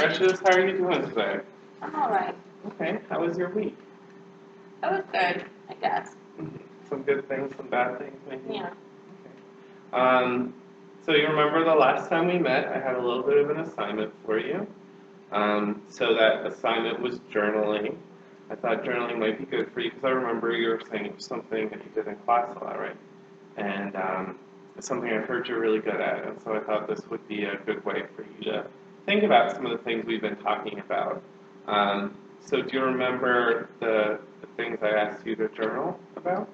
Precious, how are you doing today? I'm alright. Okay, how was your week? It was good, I guess. Some good things, some bad things, maybe? Yeah. Okay. So you remember the last time we met, I had a little bit of an assignment for you. So that assignment was journaling. I thought journaling might be good for you because I remember you were saying it was something that you did in class a lot, right? And it's something I've heard you're really good at, and so I thought this would be a good way for you to think about some of the things we've been talking about. So do you remember the things I asked you to journal about?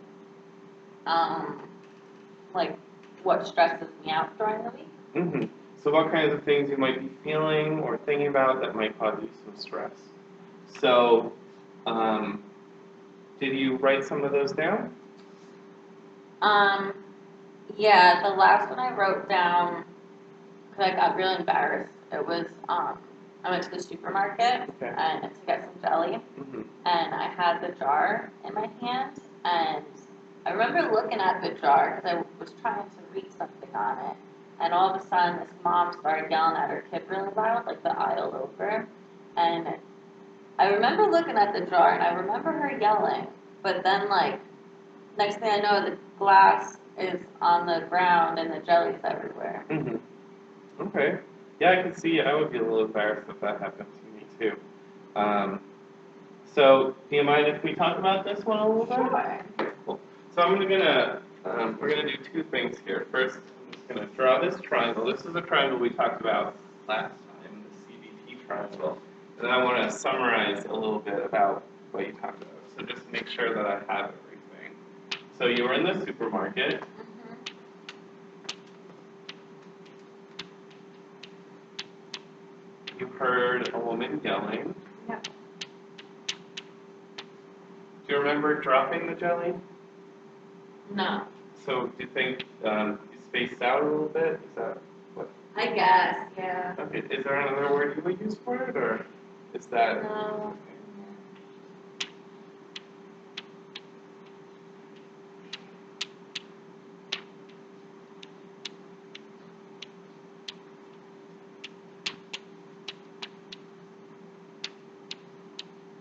Like what stresses me out during the week? Mm-hmm. So what kinds of things you might be feeling or thinking about that might cause you some stress? So, did you write some of those down? Yeah, the last one I wrote down, because I got really embarrassed, it was, I went to the supermarket Okay. and to get some jelly, Mm-hmm. and I had the jar in my hand, and I remember looking at the jar because I was trying to read something on it, and all of a sudden this mom started yelling at her kid really loud, like the aisle over, and I remember looking at the jar and I remember her yelling, but then like next thing I know the glass is on the ground and the jelly's everywhere. Mm-hmm. Okay. Yeah, I can see. I would be a little embarrassed if that happened to me too. So, do you mind if we talk about this one a little bit? Sure. Okay, cool. So we're gonna do two things here. First, I'm just gonna draw this triangle. This is a triangle we talked about last time, the CVP triangle. And I want to summarize a little bit about what you talked about. So just to make sure that I have everything. So you were in the supermarket. You heard a woman yelling. Yeah. Do you remember dropping the jelly? No. So do you think you spaced out a little bit? Is that what? I guess, yeah. Okay. Is there another word you would use for it, or is that? No.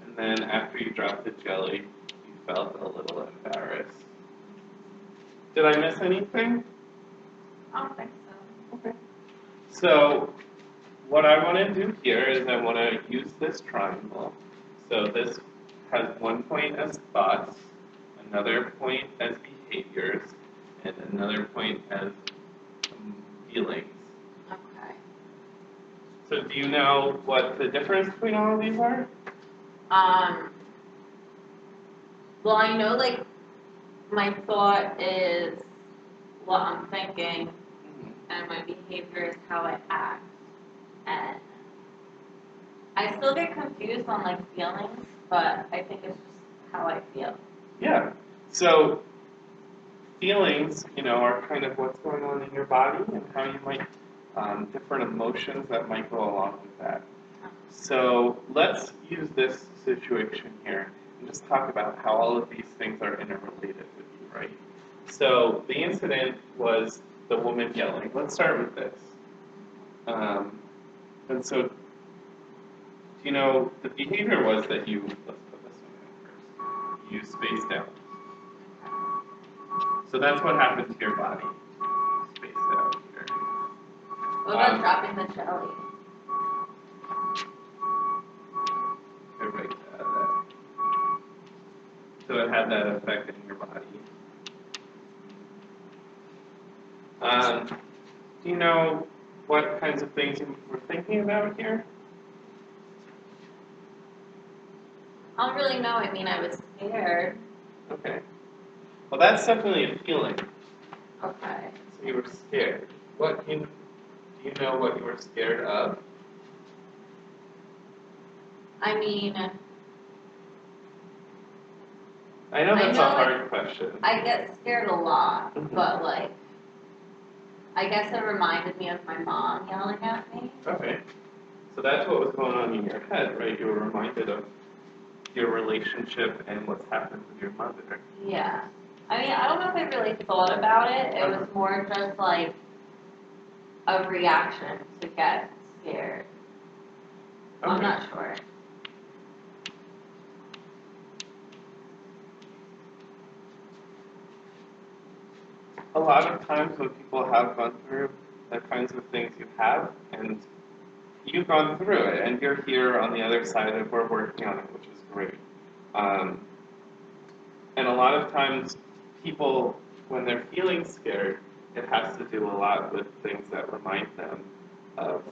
And then after you dropped the jelly, you felt a little embarrassed. Did I miss anything? I don't think so. Okay. So what I want to do here is I want to use this triangle. So this has one point as thoughts, another point as behaviors, and another point as feelings. Okay. So do you know what the difference between all of these are? Well, I know, like, my thought is what I'm thinking, and my behavior is how I act, and I still get confused on, like, feelings, but I think it's just how I feel. Yeah. So feelings, are kind of what's going on in your body and how you might, different emotions that might go along with that. So let's use this situation here and just talk about how all of these things are interrelated with you, right? So the incident was the woman yelling. Let's start with this. And so, the behavior was that you, let's put this one in first, you spaced out. So that's what happened to your body. Spaced out here. What about dropping the jelly? I write that. So it had that effect in your body. Do you know what kinds of things you were thinking about here? I don't really know. I mean, I was scared. Okay. Well, that's definitely a feeling. Okay. So you were scared. Do you know what you were scared of? I mean, I know that's a like, hard question. I get scared a lot, Mhm. but, like, I guess it reminded me of my mom yelling at me. Okay. So that's what was going on in your head, right? You were reminded of your relationship and what's happened with your mother. Yeah. I mean, I don't know if I really thought about it. It was more just like a reaction to get scared. I'm Okay. not sure. A lot of times when people have gone through the kinds of things you have, and you've gone through it, and you're here on the other side of we're working on it, which is great. Um, and a lot of times people, when they're feeling scared, it has to do a lot with things that remind them of,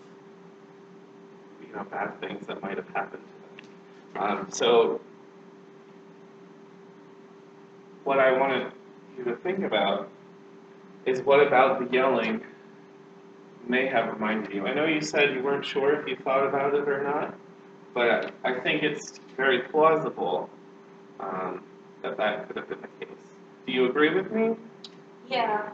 bad things that might have happened to them. So what I wanted you to think about is what about the yelling may have reminded you. I know you said you weren't sure if you thought about it or not, but I think it's very plausible that that could have been the case. Do you agree with me? Yeah.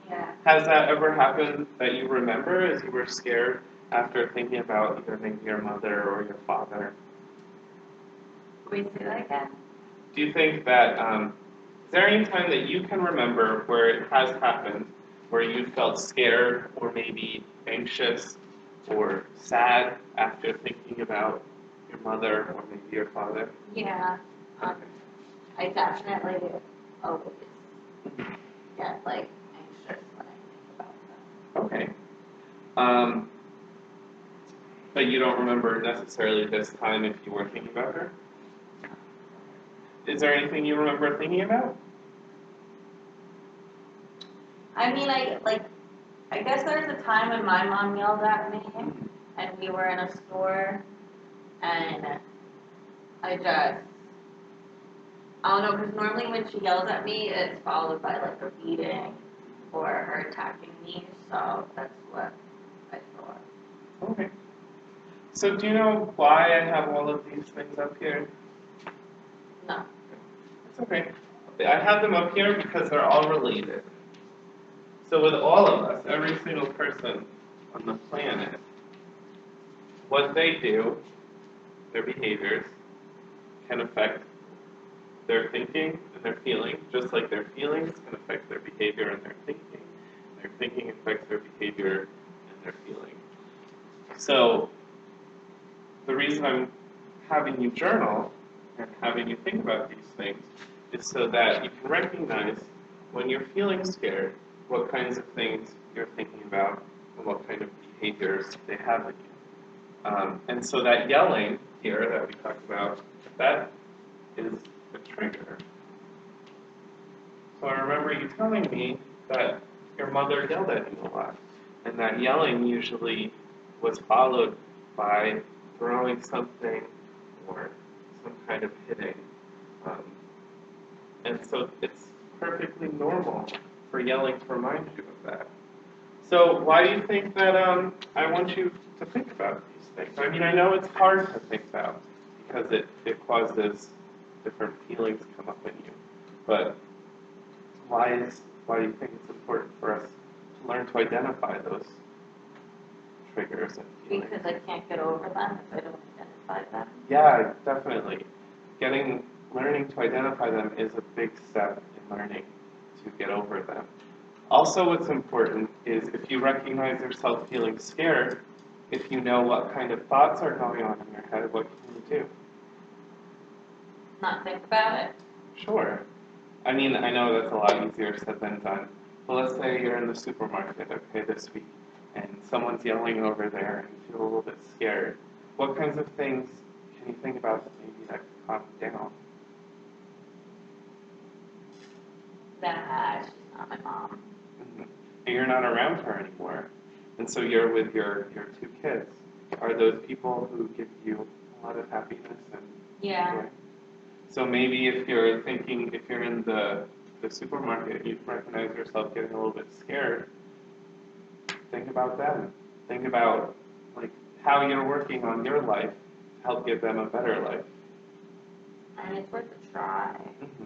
Yeah. Has that ever happened that you remember as you were scared after thinking about either maybe your mother or your father? Can we say that again? Do you think that, is there any time that you can remember where it has happened, where you felt scared or maybe anxious or sad after thinking about your mother or maybe your father? Yeah. I definitely always get like anxious when I think about them. Okay. Um, but you don't remember necessarily this time if you were thinking about her? Is there anything you remember thinking about? I mean, I guess there was a time when my mom yelled at me, and we were in a store, and I don't know, because normally when she yells at me, it's followed by like a beating or her attacking me, so that's what I thought. Okay. So do you know why I have all of these things up here? No. It's okay. I have them up here because they're all related. So with all of us, every single person on the planet, what they do, their behaviors, can affect their thinking and their feeling, just like their feelings can affect their behavior and their thinking. Their thinking affects their behavior and their feeling. So the reason I'm having you journal and having you think about these things is so that you can recognize when you're feeling scared what kinds of things you're thinking about and what kind of behaviors they have in you. And so that yelling here that we talked about, that is a trigger. So I remember you telling me that your mother yelled at you a lot, and that yelling usually was followed by throwing something or some kind of hitting. Um, and so it's perfectly normal for yelling to remind you of that. So why do you think that I want you to think about these things? I mean, I know it's hard to think about because it causes different feelings come up in you. But why do you think it's important for us to learn to identify those triggers and feelings? Because I can't get over them if I don't identify them. Yeah, definitely. Learning to identify them is a big step in learning to get over them. Also, what's important is if you recognize yourself feeling scared, if you know what kind of thoughts are going on in your head, what can you do? Not think about it. Sure. I mean, I know that's a lot easier said than done. But let's say you're in the supermarket, okay, this week, and someone's yelling over there and you feel a little bit scared. What kinds of things can you think about that calm you down? That she's not my mom. Mm-hmm. And you're not around her anymore. And so you're with your two kids. Are those people who give you a lot of happiness and Yeah. joy? So maybe if you're in the supermarket, you recognize yourself getting a little bit scared, think about them. Think about like how you're working on your life to help give them a better life. And it's worth a try. Mm-hmm.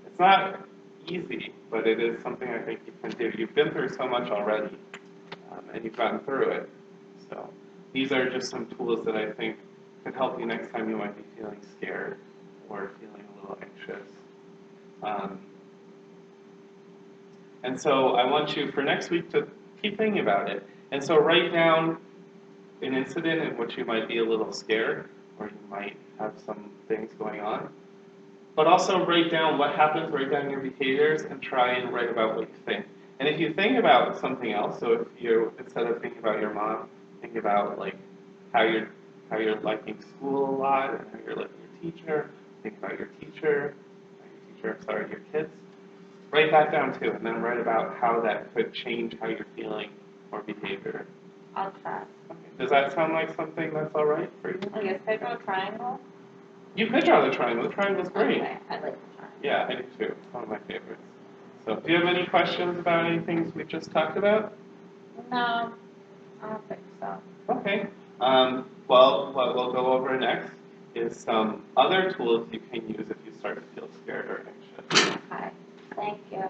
It's not easy, but it is something I think you can do. You've been through so much already, and you've gotten through it. So these are just some tools that I think could help you next time you might be feeling scared or feeling a little anxious. And so I want you for next week to keep thinking about it. And so write down an incident in which you might be a little scared, or you might have some things going on. But also write down what happens, write down your behaviors, and try and write about what you think. And if you think about something else, so if you, instead of thinking about your mom, think about like how you're liking school a lot, and how you're liking your teacher, think about your teacher, your kids. Write that down too, and then write about how that could change how you're feeling or behavior. I'll try. Okay. Does that sound like something that's all right for you? I guess I draw a triangle. You could draw the triangle. The triangle's great. Okay, I like the triangle. Yeah, I do too. It's one of my favorites. So, do you have any questions about any things we just talked about? No, I don't think so. Okay. Well, what we'll go over next is some other tools you can use if you start to feel scared or anxious. Okay, thank you.